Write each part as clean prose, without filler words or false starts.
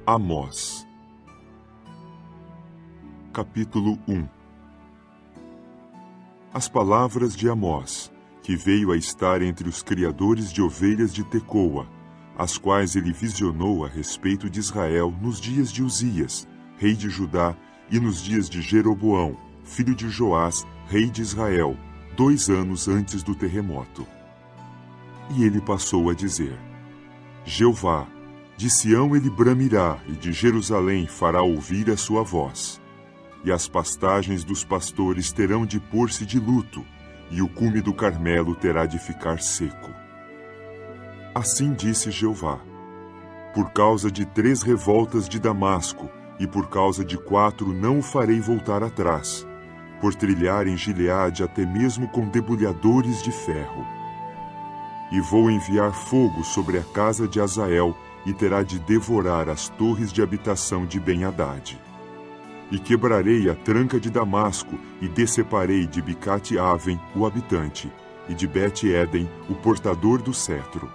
Amós. Capítulo 1. As palavras de Amós, que veio a estar entre os criadores de ovelhas de Tecoa, as quais ele visionou a respeito de Israel nos dias de Uzias, rei de Judá, e nos dias de Jeroboão, filho de Joás, rei de Israel, 2 anos antes do terremoto. E ele passou a dizer: Jeová, de Sião ele bramirá, e de Jerusalém fará ouvir a sua voz. E as pastagens dos pastores terão de pôr-se de luto, e o cume do Carmelo terá de ficar seco. Assim disse Jeová: por causa de 3 revoltas de Damasco, e por causa de 4 não o farei voltar atrás, por trilhar em Gileade até mesmo com debulhadores de ferro. E vou enviar fogo sobre a casa de Azael, e terá de devorar as torres de habitação de Ben-Hadad. E quebrarei a tranca de Damasco, e deceparei de Bicate-Aven o habitante, e de Bet-Eden o portador do cetro.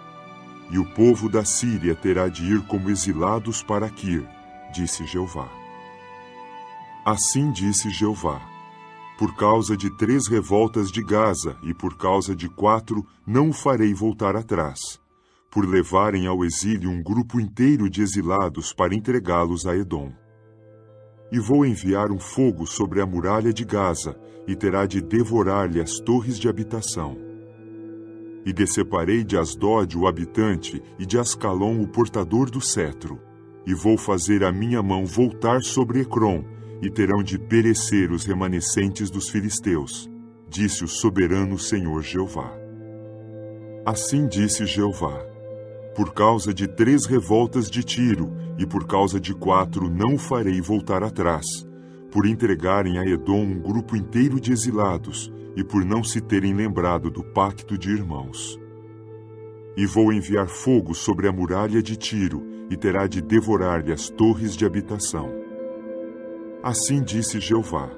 E o povo da Síria terá de ir como exilados para Quir, disse Jeová. Assim disse Jeová: por causa de 3 revoltas de Gaza, e por causa de 4, não o farei voltar atrás, por levarem ao exílio um grupo inteiro de exilados para entregá-los a Edom. E vou enviar um fogo sobre a muralha de Gaza, e terá de devorar-lhe as torres de habitação. E deceparei de Asdod o habitante, e de Ascalon o portador do cetro, e vou fazer a minha mão voltar sobre Ecrom, e terão de perecer os remanescentes dos filisteus, disse o soberano Senhor Jeová. Assim disse Jeová: por causa de 3 revoltas de Tiro, e por causa de 4 não o farei voltar atrás, por entregarem a Edom um grupo inteiro de exilados, e por não se terem lembrado do pacto de irmãos. E vou enviar fogo sobre a muralha de Tiro, e terá de devorar-lhe as torres de habitação. Assim disse Jeová: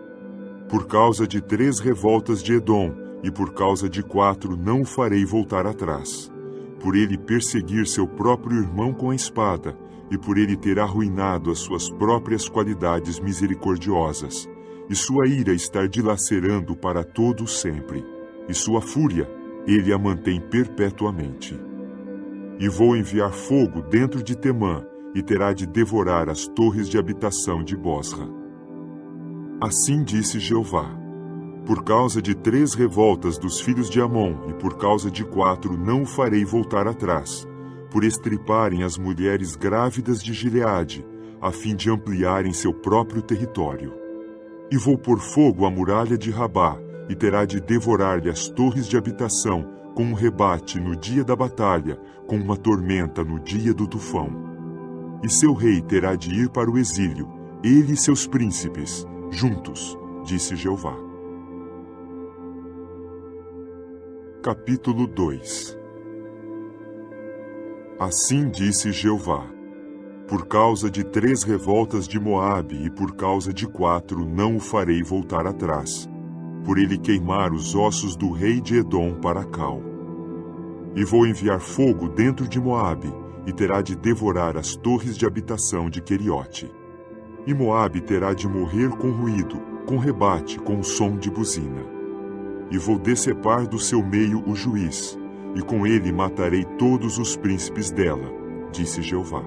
por causa de 3 revoltas de Edom, e por causa de 4 não o farei voltar atrás, por ele perseguir seu próprio irmão com a espada, e por ele ter arruinado as suas próprias qualidades misericordiosas, e sua ira estar dilacerando para todo sempre, e sua fúria ele a mantém perpetuamente. E vou enviar fogo dentro de Temã, e terá de devorar as torres de habitação de Bosra. Assim disse Jeová: por causa de 3 revoltas dos filhos de Amon, e por causa de 4 não o farei voltar atrás, por estriparem as mulheres grávidas de Gileade, a fim de ampliarem seu próprio território. E vou pôr fogo à muralha de Rabá, e terá de devorar-lhe as torres de habitação, com um rebate no dia da batalha, com uma tormenta no dia do tufão. E seu rei terá de ir para o exílio, ele e seus príncipes, juntos, disse Jeová. Capítulo 2. Assim disse Jeová: por causa de 3 revoltas de Moabe, e por causa de 4 não o farei voltar atrás, por ele queimar os ossos do rei de Edom para Cal. E vou enviar fogo dentro de Moabe, e terá de devorar as torres de habitação de Queriote. E Moabe terá de morrer com ruído, com rebate, com o som de buzina. E vou decepar do seu meio o juiz, e com ele matarei todos os príncipes dela, disse Jeová.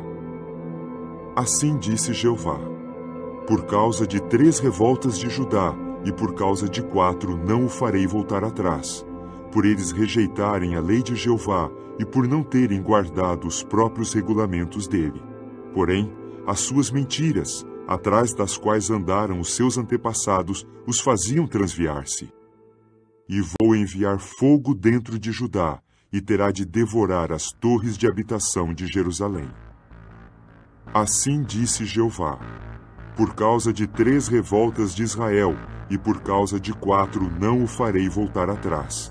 Assim disse Jeová: por causa de 3 revoltas de Judá, e por causa de 4 não o farei voltar atrás, por eles rejeitarem a lei de Jeová, e por não terem guardado os próprios regulamentos dele. Porém, as suas mentiras, atrás das quais andaram os seus antepassados, os faziam transviar-se. E vou enviar fogo dentro de Judá, e terá de devorar as torres de habitação de Jerusalém. Assim disse Jeová: Por causa de 3 revoltas de Israel, e por causa de 4 não o farei voltar atrás.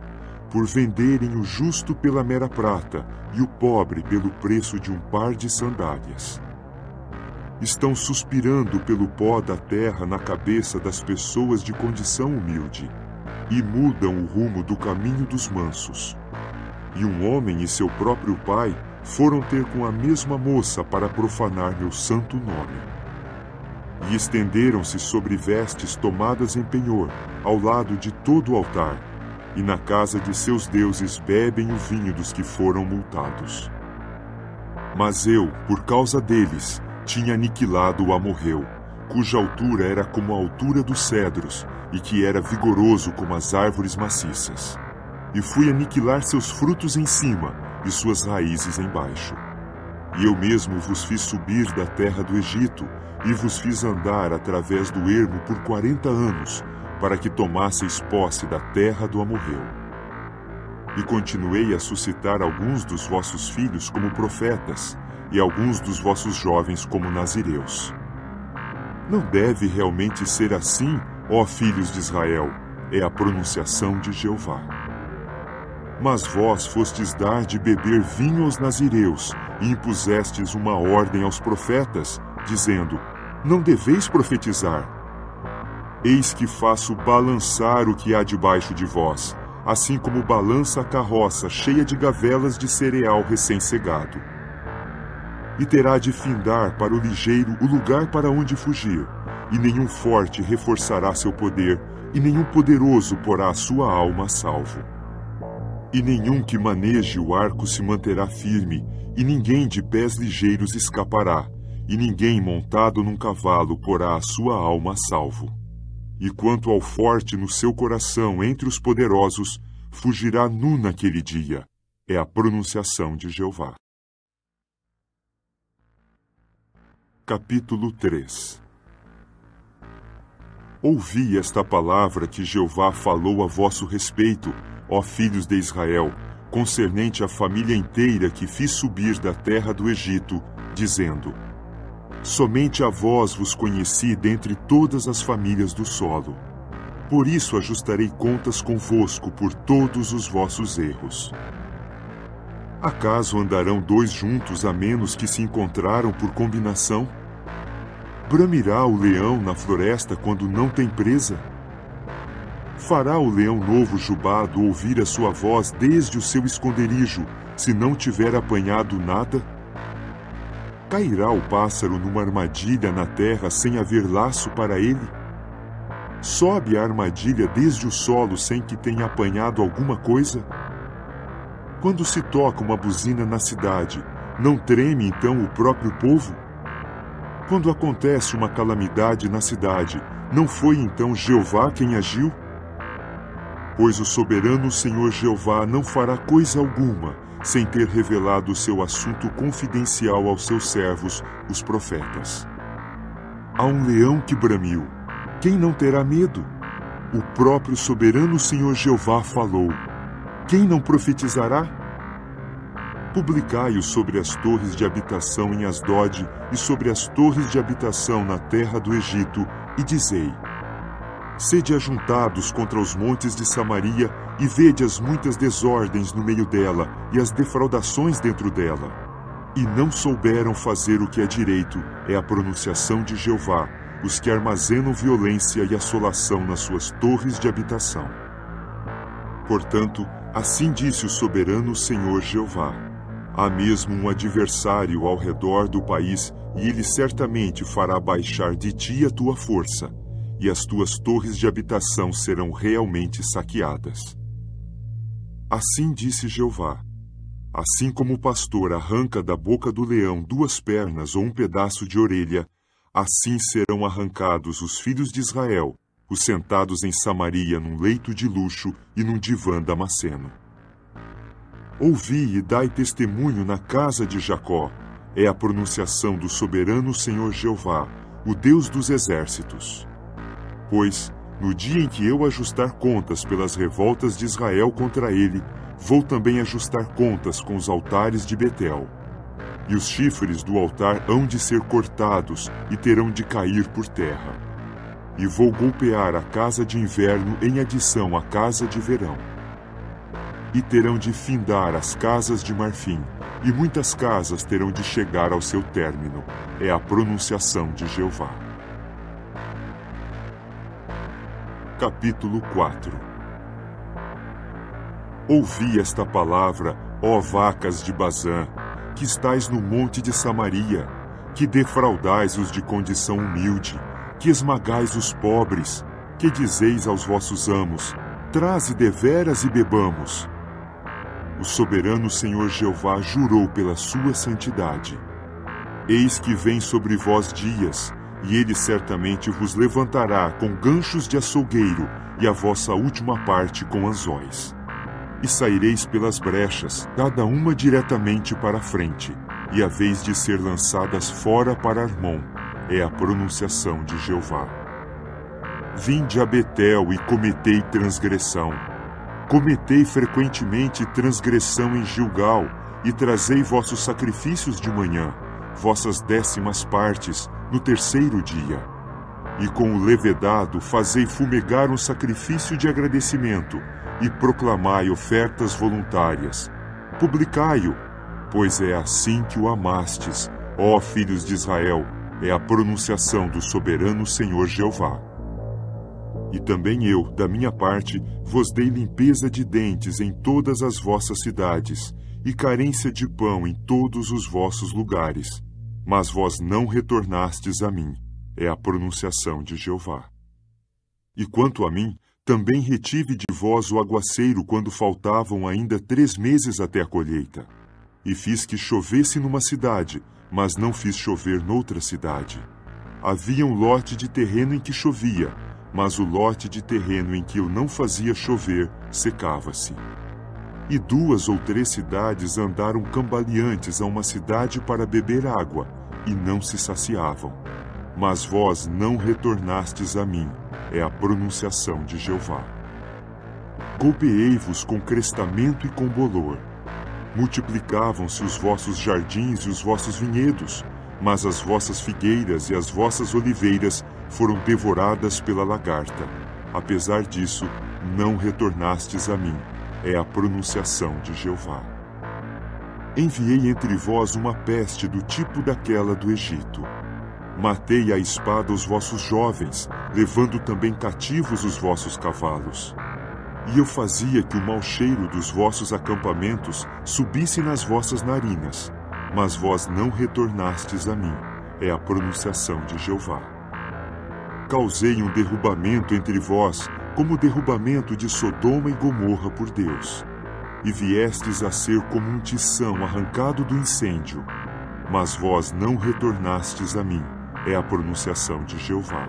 Por venderem o justo pela mera prata, e o pobre pelo preço de um par de sandálias. Estão suspirando pelo pó da terra na cabeça das pessoas de condição humilde, e mudam o rumo do caminho dos mansos. E um homem e seu próprio pai foram ter com a mesma moça para profanar meu santo nome. E estenderam-se sobre vestes tomadas em penhor, ao lado de todo o altar, e na casa de seus deuses bebem o vinho dos que foram multados. Mas eu, por causa deles, tinha aniquilado o amorreu, cuja altura era como a altura dos cedros, e que era vigoroso como as árvores maciças. E fui aniquilar seus frutos em cima, e suas raízes embaixo. E eu mesmo vos fiz subir da terra do Egito, e vos fiz andar através do ermo por 40 anos, para que tomasseis posse da terra do amorreu. E continuei a suscitar alguns dos vossos filhos como profetas, e alguns dos vossos jovens como nazireus. Não deve realmente ser assim, ó filhos de Israel, é a pronunciação de Jeová. Mas vós fostes dar de beber vinho aos nazireus, e impusestes uma ordem aos profetas, dizendo: não deveis profetizar. Eis que faço balançar o que há debaixo de vós, assim como balança a carroça cheia de gavelas de cereal recém-cegado. E terá de findar para o ligeiro o lugar para onde fugir, e nenhum forte reforçará seu poder, e nenhum poderoso porá a sua alma a salvo. E nenhum que maneje o arco se manterá firme, e ninguém de pés ligeiros escapará, e ninguém montado num cavalo porá a sua alma a salvo. E quanto ao forte no seu coração entre os poderosos, fugirá nu naquele dia. É a pronunciação de Jeová. Capítulo 3. Ouvi esta palavra que Jeová falou a vosso respeito, ó filhos de Israel, concernente à família inteira que fiz subir da terra do Egito, dizendo: somente a vós vos conheci dentre todas as famílias do solo. Por isso ajustarei contas convosco por todos os vossos erros. Acaso andarão 2 juntos a menos que se encontraram por combinação? Bramirá o leão na floresta quando não tem presa? Fará o leão novo jubado ouvir a sua voz desde o seu esconderijo, se não tiver apanhado nada? Cairá o pássaro numa armadilha na terra sem haver laço para ele? Sobe a armadilha desde o solo sem que tenha apanhado alguma coisa? Quando se toca uma buzina na cidade, não treme então o próprio povo? Quando acontece uma calamidade na cidade, não foi então Jeová quem agiu? Pois o soberano Senhor Jeová não fará coisa alguma, sem ter revelado o seu assunto confidencial aos seus servos, os profetas. Há um leão que bramiu. Quem não terá medo? O próprio soberano Senhor Jeová falou. Quem não profetizará? Publicai-o sobre as torres de habitação em Asdod e sobre as torres de habitação na terra do Egito, e dizei: sede ajuntados contra os montes de Samaria, e vede as muitas desordens no meio dela, e as defraudações dentro dela. E não souberam fazer o que é direito, é a pronunciação de Jeová, os que armazenam violência e assolação nas suas torres de habitação. Portanto, assim disse o soberano Senhor Jeová: há mesmo um adversário ao redor do país, e ele certamente fará baixar de ti a tua força, e as tuas torres de habitação serão realmente saqueadas. Assim disse Jeová: assim como o pastor arranca da boca do leão 2 pernas ou um pedaço de orelha, assim serão arrancados os filhos de Israel, os sentados em Samaria num leito de luxo e num divã damasceno. Ouvi e dai testemunho na casa de Jacó, é a pronunciação do soberano Senhor Jeová, o Deus dos exércitos. Pois, no dia em que eu ajustar contas pelas revoltas de Israel contra ele, vou também ajustar contas com os altares de Betel. e os chifres do altar hão de ser cortados e terão de cair por terra. E vou golpear a casa de inverno em adição à casa de verão. E terão de findar as casas de marfim, e muitas casas terão de chegar ao seu término. É a pronunciação de Jeová. Capítulo 4. Ouvi esta palavra, ó vacas de Bazã, que estais no monte de Samaria, que defraudais os de condição humilde, que esmagais os pobres, que dizeis aos vossos amos, traze deveras e bebamos. O soberano Senhor Jeová jurou pela sua santidade. Eis que vem sobre vós dias, e ele certamente vos levantará com ganchos de açougueiro e a vossa última parte com anzóis. E saireis pelas brechas, cada uma diretamente para a frente, e a vez de ser lançadas fora para Armon, é a pronunciação de Jeová. Vinde a Betel e cometei transgressão. Cometei frequentemente transgressão em Gilgal, e trazei vossos sacrifícios de manhã, vossas 10ª partes, no 3º dia. E com o levedado fazei fumegar um sacrifício de agradecimento, e proclamai ofertas voluntárias. Publicai-o, pois é assim que o amastes, ó filhos de Israel, é a pronunciação do soberano Senhor Jeová. E também eu, da minha parte, vos dei limpeza de dentes em todas as vossas cidades, e carência de pão em todos os vossos lugares. Mas vós não retornastes a mim, é a pronunciação de Jeová. E quanto a mim, também retive de vós o aguaceiro quando faltavam ainda 3 meses até a colheita. E fiz que chovesse numa cidade, mas não fiz chover noutra cidade. Havia um lote de terreno em que chovia, mas o lote de terreno em que eu não fazia chover secava-se. E 2 ou 3 cidades andaram cambaleantes a uma cidade para beber água, e não se saciavam. Mas vós não retornastes a mim, é a pronunciação de Jeová. Golpeei-vos com crestamento e com bolor. Multiplicavam-se os vossos jardins e os vossos vinhedos, mas as vossas figueiras e as vossas oliveiras foram devoradas pela lagarta. Apesar disso, não retornastes a mim, é a pronunciação de Jeová. Enviei entre vós uma peste do tipo daquela do Egito. Matei à espada os vossos jovens, levando também cativos os vossos cavalos. E eu fazia que o mau cheiro dos vossos acampamentos subisse nas vossas narinas, mas vós não retornastes a mim, é a pronunciação de Jeová. Causei um derrubamento entre vós, como o derrubamento de Sodoma e Gomorra por Deus. E viestes a ser como um tição arrancado do incêndio, mas vós não retornastes a mim, é a pronunciação de Jeová.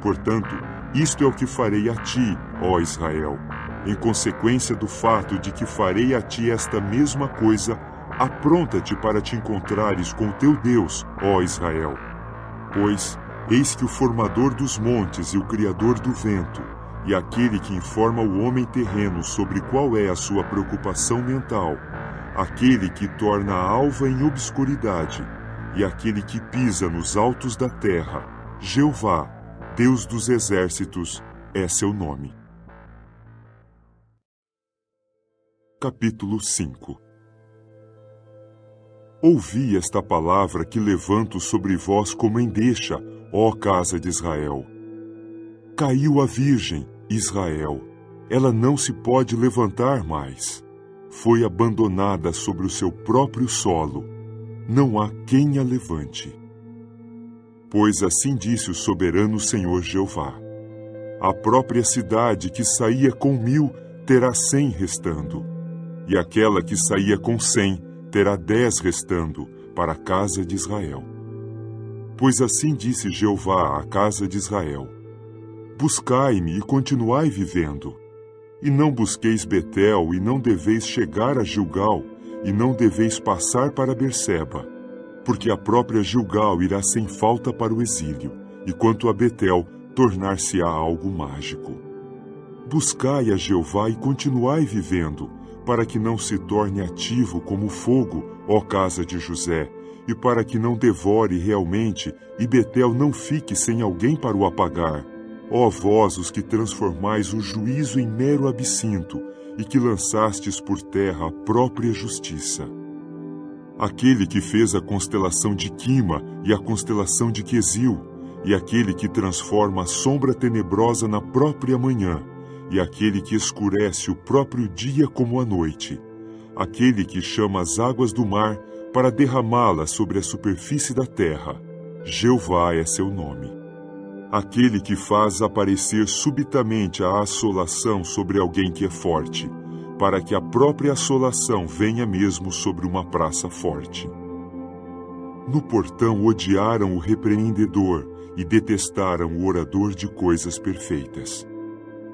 Portanto, isto é o que farei a ti, ó Israel, em consequência do fato de que farei a ti esta mesma coisa. Apronta-te para te encontrares com o teu Deus, ó Israel. Pois, eis que o formador dos montes e o criador do vento, e aquele que informa o homem terreno sobre qual é a sua preocupação mental, aquele que torna a alva em obscuridade, e aquele que pisa nos altos da terra, Jeová, Deus dos exércitos, é seu nome. Capítulo 5. Ouvi esta palavra que levanto sobre vós como endecha, ó casa de Israel. Caiu a virgem, Israel. Ela não se pode levantar mais. Foi abandonada sobre o seu próprio solo. Não há quem a levante. Pois assim disse o soberano Senhor Jeová. A própria cidade que saía com 1000 terá 100 restando, e aquela que saía com 100 terá 10 restando para a casa de Israel. Pois assim disse Jeová à casa de Israel: Buscai-me e continuai vivendo. E não busqueis Betel, e não deveis chegar a Gilgal, e não deveis passar para Berseba, porque a própria Gilgal irá sem falta para o exílio, e quanto a Betel, tornar-se-á algo mágico. Buscai a Jeová e continuai vivendo, para que não se torne ativo como o fogo, ó casa de José, e para que não devore realmente, e Betel não fique sem alguém para o apagar. Ó vós, os que transformais o juízo em mero absinto, e que lançastes por terra a própria justiça. Aquele que fez a constelação de Quima e a constelação de Quesil, e aquele que transforma a sombra tenebrosa na própria manhã, e aquele que escurece o próprio dia como a noite, aquele que chama as águas do mar para derramá-las sobre a superfície da terra. Jeová é seu nome. Aquele que faz aparecer subitamente a assolação sobre alguém que é forte, para que a própria assolação venha mesmo sobre uma praça forte. No portão odiaram o repreendedor e detestaram o orador de coisas perfeitas.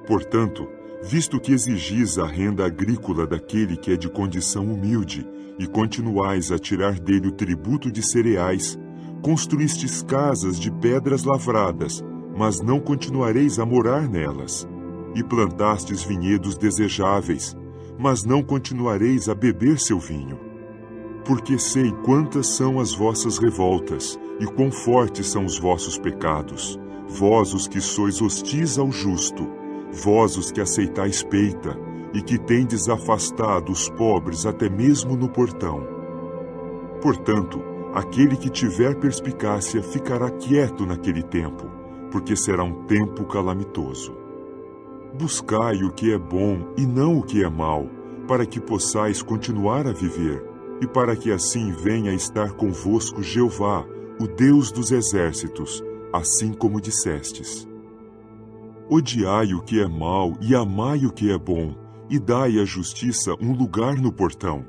Portanto, visto que exigis a renda agrícola daquele que é de condição humilde, e continuais a tirar dele o tributo de cereais, construístes casas de pedras lavradas, mas não continuareis a morar nelas. E plantastes vinhedos desejáveis, mas não continuareis a beber seu vinho. Porque sei quantas são as vossas revoltas, e quão fortes são os vossos pecados, vós os que sois hostis ao justo, vós os que aceitais peita, e que tendes afastado os pobres até mesmo no portão. Portanto, aquele que tiver perspicácia ficará quieto naquele tempo, porque será um tempo calamitoso. Buscai o que é bom e não o que é mal, para que possais continuar a viver, e para que assim venha a estar convosco Jeová, o Deus dos exércitos, assim como dissestes. Odiai o que é mal e amai o que é bom, e dai à justiça um lugar no portão.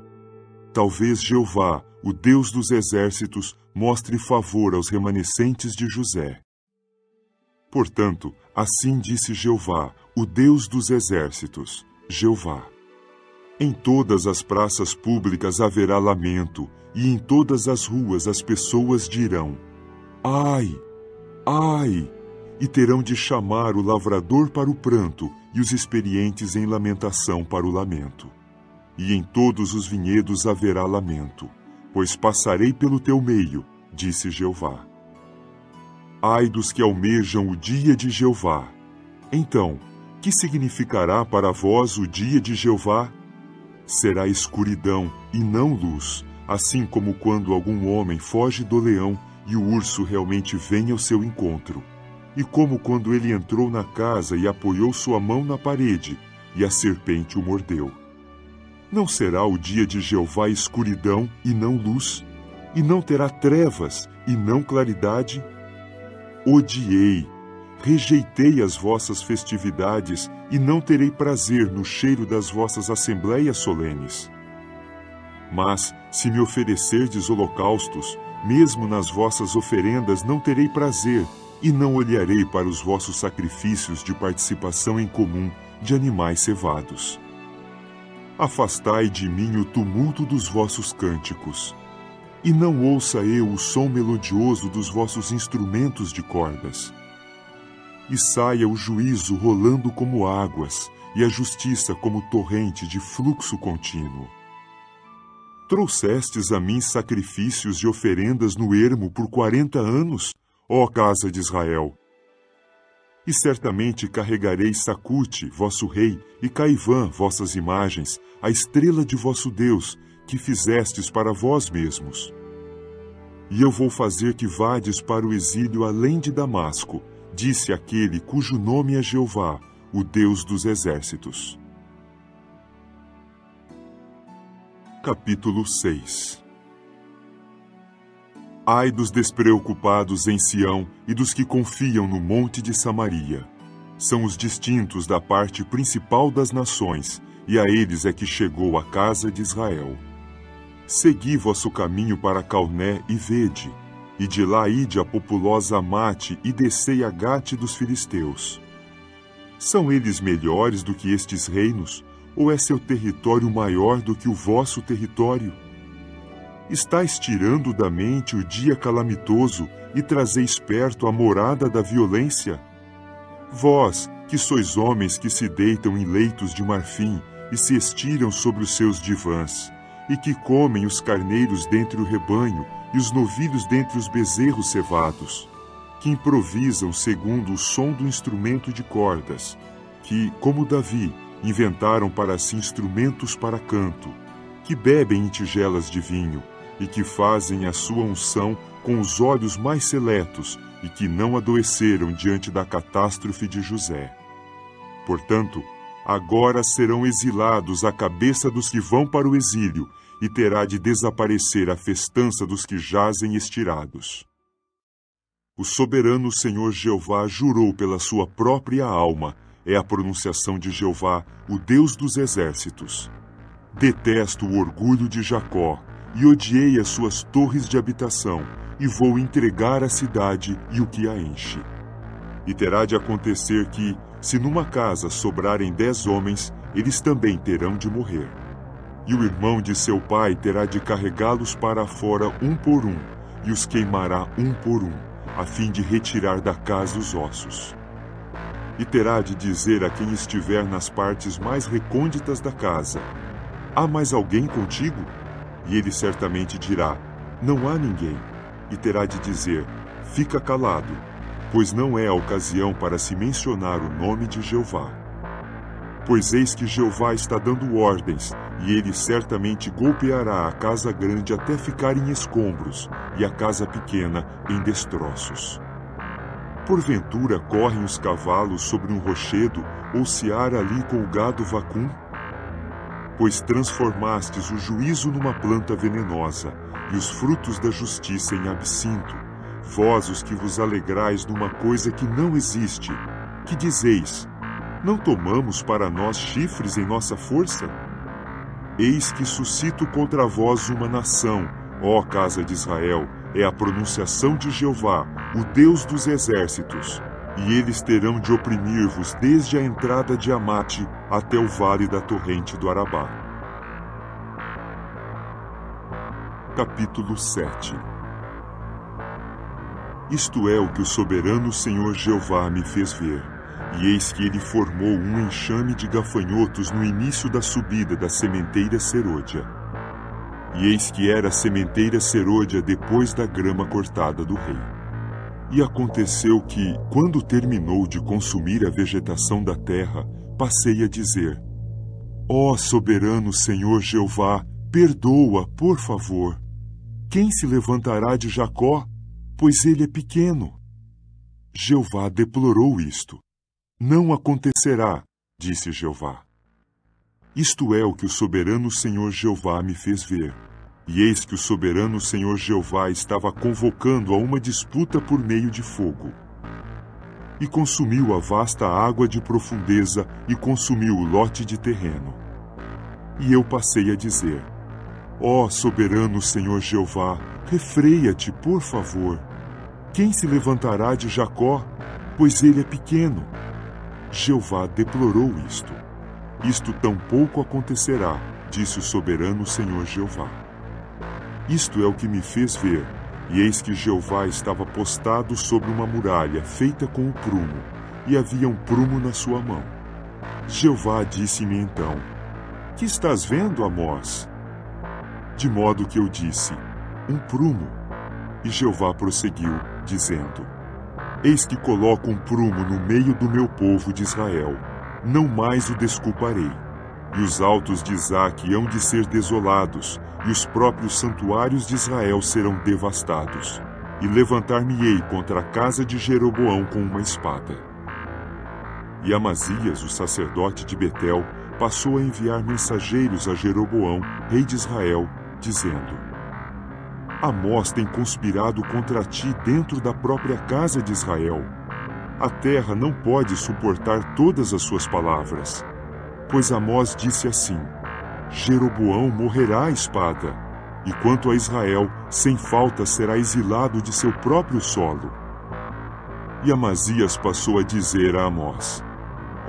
Talvez Jeová, o Deus dos exércitos, mostre favor aos remanescentes de José. Portanto, assim disse Jeová, o Deus dos exércitos, Jeová. Em todas as praças públicas haverá lamento, e em todas as ruas as pessoas dirão: ai, ai! E terão de chamar o lavrador para o pranto, e os experientes em lamentação para o lamento. E em todos os vinhedos haverá lamento, pois passarei pelo teu meio, disse Jeová. Ai dos que almejam o dia de Jeová! Então, que significará para vós o dia de Jeová? Será escuridão e não luz, assim como quando algum homem foge do leão e o urso realmente vem ao seu encontro. E como quando ele entrou na casa e apoiou sua mão na parede, e a serpente o mordeu. Não será o dia de Jeová escuridão e não luz? E não terá trevas e não claridade? Odiei, rejeitei as vossas festividades, e não terei prazer no cheiro das vossas assembleias solenes. Mas, se me oferecerdes holocaustos, mesmo nas vossas oferendas não terei prazer, e não olharei para os vossos sacrifícios de participação em comum de animais cevados. Afastai de mim o tumulto dos vossos cânticos, e não ouça eu o som melodioso dos vossos instrumentos de cordas. E saia o juízo rolando como águas, e a justiça como torrente de fluxo contínuo. Trouxestes a mim sacrifícios e oferendas no ermo por 40 anos, ó casa de Israel. E certamente carregarei Sacute, vosso rei, e Caivã, vossas imagens, a estrela de vosso Deus, que fizestes para vós mesmos. E eu vou fazer que vades para o exílio além de Damasco, disse aquele cujo nome é Jeová, o Deus dos exércitos. Capítulo 6. Ai dos despreocupados em Sião e dos que confiam no monte de Samaria. São os distintos da parte principal das nações, e a eles é que chegou a casa de Israel. Segui vosso caminho para Calné e vede, e de lá ide a populosa Amate e descei a Gate dos filisteus. São eles melhores do que estes reinos, ou é seu território maior do que o vosso território? Estais tirando da mente o dia calamitoso e trazeis perto a morada da violência? Vós, que sois homens que se deitam em leitos de marfim e se estiram sobre os seus divãs, e que comem os carneiros dentre o rebanho e os novilhos dentre os bezerros cevados, que improvisam segundo o som do instrumento de cordas, que, como Davi, inventaram para si instrumentos para canto, que bebem em tigelas de vinho, e que fazem a sua unção com os olhos mais seletos, e que não adoeceram diante da catástrofe de José. Portanto, agora serão exilados a cabeça dos que vão para o exílio, e terá de desaparecer a festança dos que jazem estirados. O soberano Senhor Jeová jurou pela sua própria alma, é a pronunciação de Jeová, o Deus dos exércitos. Detesto o orgulho de Jacó, e odiei as suas torres de habitação, e vou entregar a cidade e o que a enche. E terá de acontecer que, se numa casa sobrarem 10 homens, eles também terão de morrer. E o irmão de seu pai terá de carregá-los para fora um por um, e os queimará um por um, a fim de retirar da casa os ossos. E terá de dizer a quem estiver nas partes mais recônditas da casa: há mais alguém contigo? E ele certamente dirá: não há ninguém. E terá de dizer: fica calado, pois não é a ocasião para se mencionar o nome de Jeová. Pois eis que Jeová está dando ordens, e ele certamente golpeará a casa grande até ficar em escombros, e a casa pequena em destroços. Porventura correm os cavalos sobre um rochedo, ou se ara ali com o gado vacum? Pois transformastes o juízo numa planta venenosa, e os frutos da justiça em absinto, vós os que vos alegrais numa coisa que não existe, que dizeis: não tomamos para nós chifres em nossa força? Eis que suscito contra vós uma nação, ó casa de Israel, é a pronunciação de Jeová, o Deus dos exércitos, e eles terão de oprimir-vos desde a entrada de Amate até o vale da torrente do Arabá. Capítulo 7. Isto é o que o soberano Senhor Jeová me fez ver, e eis que ele formou um enxame de gafanhotos no início da subida da sementeira serôdia. E eis que era a sementeira serôdia depois da grama cortada do rei. E aconteceu que, quando terminou de consumir a vegetação da terra, passei a dizer: ó soberano Senhor Jeová, perdoa, por favor. Quem se levantará de Jacó? Pois ele é pequeno. Jeová deplorou isto. Não acontecerá, disse Jeová. Isto é o que o soberano Senhor Jeová me fez ver. E eis que o soberano Senhor Jeová estava convocando a uma disputa por meio de fogo. E consumiu a vasta água de profundeza e consumiu o lote de terreno. E eu passei a dizer: ó soberano Senhor Jeová, refreia-te, por favor. Quem se levantará de Jacó? Pois ele é pequeno. Jeová deplorou isto. Isto tampouco acontecerá, disse o soberano Senhor Jeová. Isto é o que me fez ver, e eis que Jeová estava postado sobre uma muralha feita com o prumo, e havia um prumo na sua mão. Jeová disse-me então: que estás vendo, Amós? De modo que eu disse: um prumo. E Jeová prosseguiu, dizendo: eis que coloco um prumo no meio do meu povo de Israel, não mais o desculparei. E os altos de Isaque hão de ser desolados, e os próprios santuários de Israel serão devastados. E levantar-me-ei contra a casa de Jeroboão com uma espada. E Amazias, o sacerdote de Betel, passou a enviar mensageiros a Jeroboão, rei de Israel, dizendo: Amós tem conspirado contra ti dentro da própria casa de Israel. A terra não pode suportar todas as suas palavras. Pois Amós disse assim: Jeroboão morrerá à espada, e quanto a Israel, sem falta será exilado de seu próprio solo. E Amazias passou a dizer a Amós: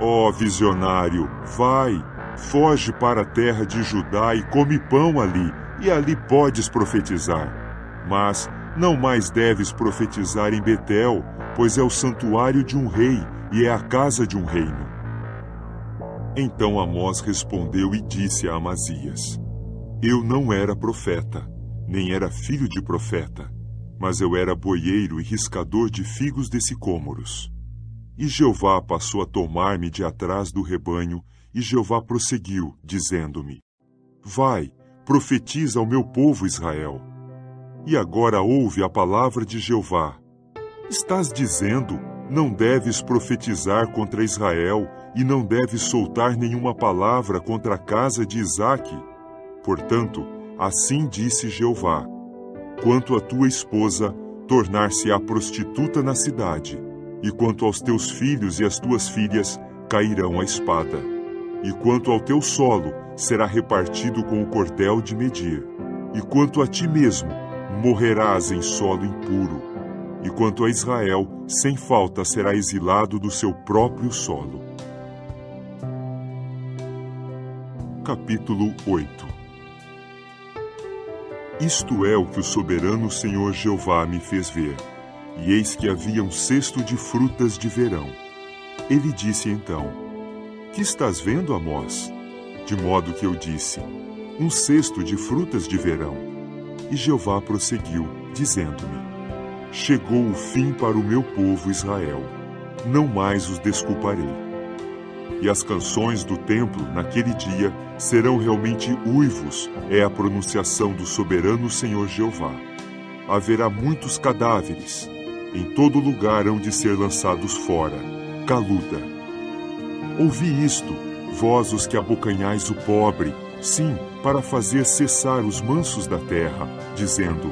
ó visionário, vai, foge para a terra de Judá e come pão ali, e ali podes profetizar. Mas não mais deves profetizar em Betel, pois é o santuário de um rei e é a casa de um reino. Então Amós respondeu e disse a Amazias: Eu não era profeta, nem era filho de profeta, mas eu era boieiro e riscador de figos de sicômoros. E Jeová passou a tomar-me de atrás do rebanho, e Jeová prosseguiu, dizendo-me: Vai, profetiza ao meu povo Israel. E agora ouve a palavra de Jeová. Estás dizendo: Não deves profetizar contra Israel, e não deves soltar nenhuma palavra contra a casa de Isaque. Portanto, assim disse Jeová: Quanto à tua esposa, tornar-se-á prostituta na cidade, e quanto aos teus filhos e às tuas filhas, cairão a espada. E quanto ao teu solo, será repartido com o cordel de medir. E quanto a ti mesmo, morrerás em solo impuro. E quanto a Israel, sem falta será exilado do seu próprio solo. Capítulo 8. Isto é o que o soberano Senhor Jeová me fez ver, e eis que havia um cesto de frutas de verão. Ele disse então: Que estás vendo, Amós? De modo que eu disse: Um cesto de frutas de verão. E Jeová prosseguiu, dizendo-me: Chegou o fim para o meu povo Israel. Não mais os desculparei. E as canções do templo, naquele dia, serão realmente uivos, é a pronunciação do soberano Senhor Jeová. Haverá muitos cadáveres. Em todo lugar hão de ser lançados fora. Caluda. Ouvi isto, vós os que abocanhais o pobre, sim, para fazer cessar os mansos da terra, dizendo: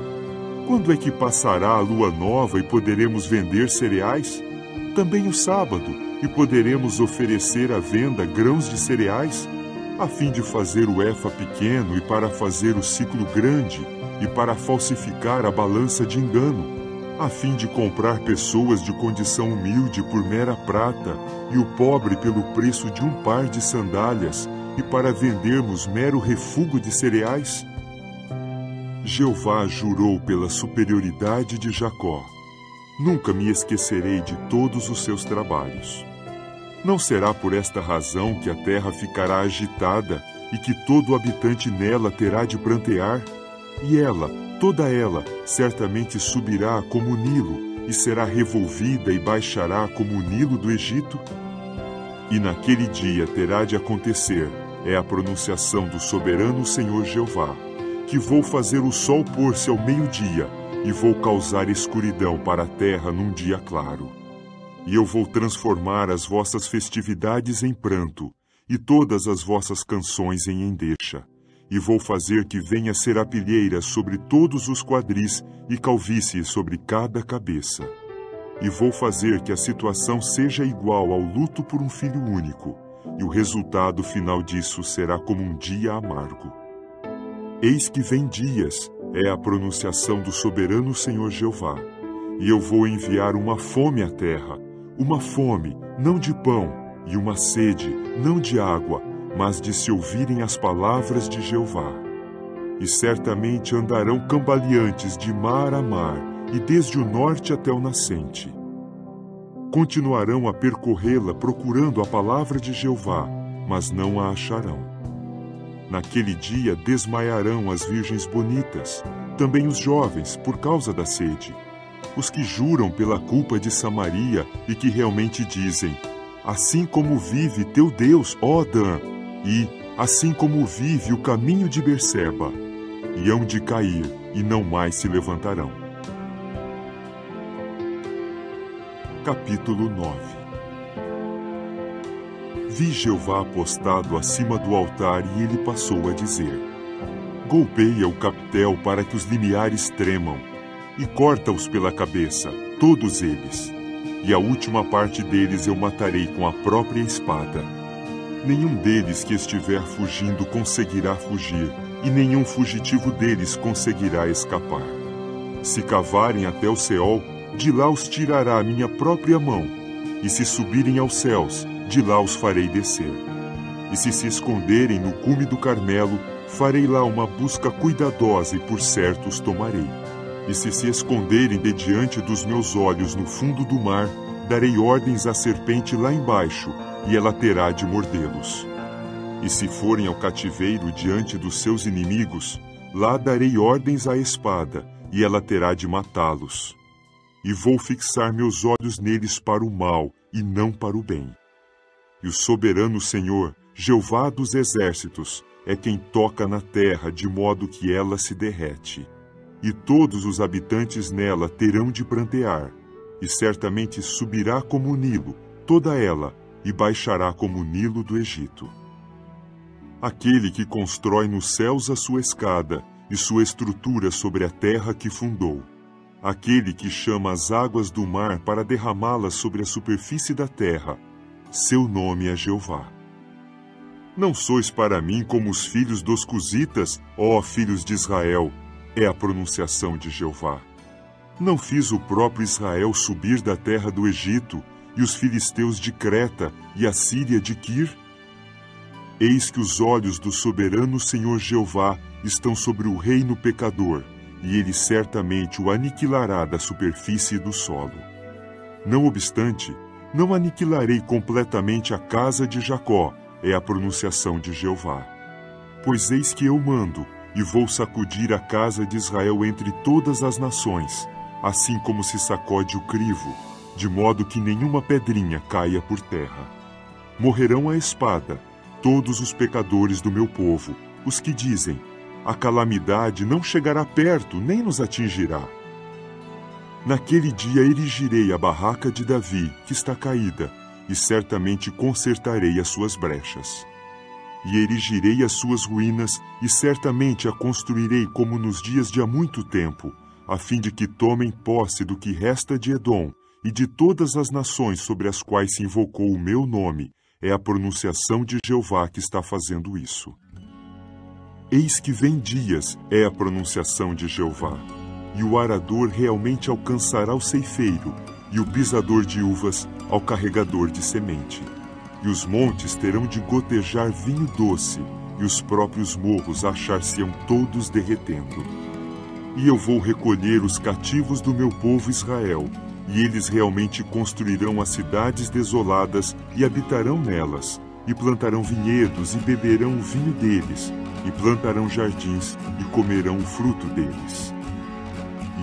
Quando é que passará a lua nova e poderemos vender cereais? Também o sábado, e poderemos oferecer à venda grãos de cereais? A fim de fazer o efa pequeno e para fazer o ciclo grande, e para falsificar a balança de engano, a fim de comprar pessoas de condição humilde por mera prata, e o pobre pelo preço de um par de sandálias, e para vendermos mero refúgio de cereais? Jeová jurou pela superioridade de Jacó: Nunca me esquecerei de todos os seus trabalhos. Não será por esta razão que a terra ficará agitada e que todo habitante nela terá de prantear? E ela, toda ela, certamente subirá como o Nilo, e será revolvida e baixará como o Nilo do Egito? E naquele dia terá de acontecer, é a pronunciação do soberano Senhor Jeová, que vou fazer o sol pôr-se ao meio-dia, e vou causar escuridão para a terra num dia claro. E eu vou transformar as vossas festividades em pranto, e todas as vossas canções em endecha. E vou fazer que venha serapilheira sobre todos os quadris e calvície sobre cada cabeça. E vou fazer que a situação seja igual ao luto por um filho único, e o resultado final disso será como um dia amargo. Eis que vem dias, é a pronunciação do soberano Senhor Jeová, e eu vou enviar uma fome à terra, uma fome, não de pão, e uma sede, não de água, mas de se ouvirem as palavras de Jeová. E certamente andarão cambaleantes de mar a mar, e desde o norte até o nascente. Continuarão a percorrê-la procurando a palavra de Jeová, mas não a acharão. Naquele dia desmaiarão as virgens bonitas, também os jovens, por causa da sede. Os que juram pela culpa de Samaria e que realmente dizem: Assim como vive teu Deus, ó Dan, e assim como vive o caminho de Berseba, e hão de cair e não mais se levantarão. Capítulo 9. Vi Jeová postado acima do altar e ele passou a dizer: Golpeia o capitel para que os limiares tremam, e corta-os pela cabeça, todos eles, e a última parte deles eu matarei com a própria espada. Nenhum deles que estiver fugindo conseguirá fugir, e nenhum fugitivo deles conseguirá escapar. Se cavarem até o Seol, de lá os tirará a minha própria mão, e se subirem aos céus, de lá os farei descer. E se esconderem no cume do Carmelo, farei lá uma busca cuidadosa e por certo os tomarei. E se esconderem de diante dos meus olhos no fundo do mar, darei ordens à serpente lá embaixo, e ela terá de mordê-los. E se forem ao cativeiro diante dos seus inimigos, lá darei ordens à espada, e ela terá de matá-los. E vou fixar meus olhos neles para o mal, e não para o bem. E o soberano Senhor, Jeová dos exércitos, é quem toca na terra de modo que ela se derrete. E todos os habitantes nela terão de prantear, e certamente subirá como o Nilo, toda ela, e baixará como o Nilo do Egito. Aquele que constrói nos céus a sua escada, e sua estrutura sobre a terra que fundou. Aquele que chama as águas do mar para derramá-las sobre a superfície da terra. Seu nome é Jeová. Não sois para mim como os filhos dos cuzitas, ó filhos de Israel, é a pronunciação de Jeová. Não fiz o próprio Israel subir da terra do Egito, e os filisteus de Creta e a Síria de Quir? Eis que os olhos do soberano Senhor Jeová estão sobre o reino pecador, e ele certamente o aniquilará da superfície do solo. Não obstante, não aniquilarei completamente a casa de Jacó, é a pronunciação de Jeová. Pois eis que eu mando, e vou sacudir a casa de Israel entre todas as nações, assim como se sacode o crivo, de modo que nenhuma pedrinha caia por terra. Morrerão à espada todos os pecadores do meu povo, os que dizem: a calamidade não chegará perto, nem nos atingirá. Naquele dia erigirei a barraca de Davi, que está caída, e certamente consertarei as suas brechas. E erigirei as suas ruínas, e certamente a construirei como nos dias de há muito tempo, a fim de que tomem posse do que resta de Edom, e de todas as nações sobre as quais se invocou o meu nome. É a pronunciação de Jeová que está fazendo isso. Eis que vem dias, é a pronunciação de Jeová, e o arador realmente alcançará o ceifeiro, e o pisador de uvas ao carregador de semente. E os montes terão de gotejar vinho doce, e os próprios morros achar-se-ão todos derretendo. E eu vou recolher os cativos do meu povo Israel, e eles realmente construirão as cidades desoladas e habitarão nelas, e plantarão vinhedos e beberão o vinho deles, e plantarão jardins e comerão o fruto deles.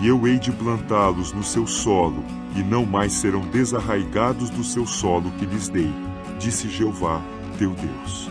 E eu hei de plantá-los no seu solo, e não mais serão desarraigados do seu solo que lhes dei, disse Jeová, teu Deus.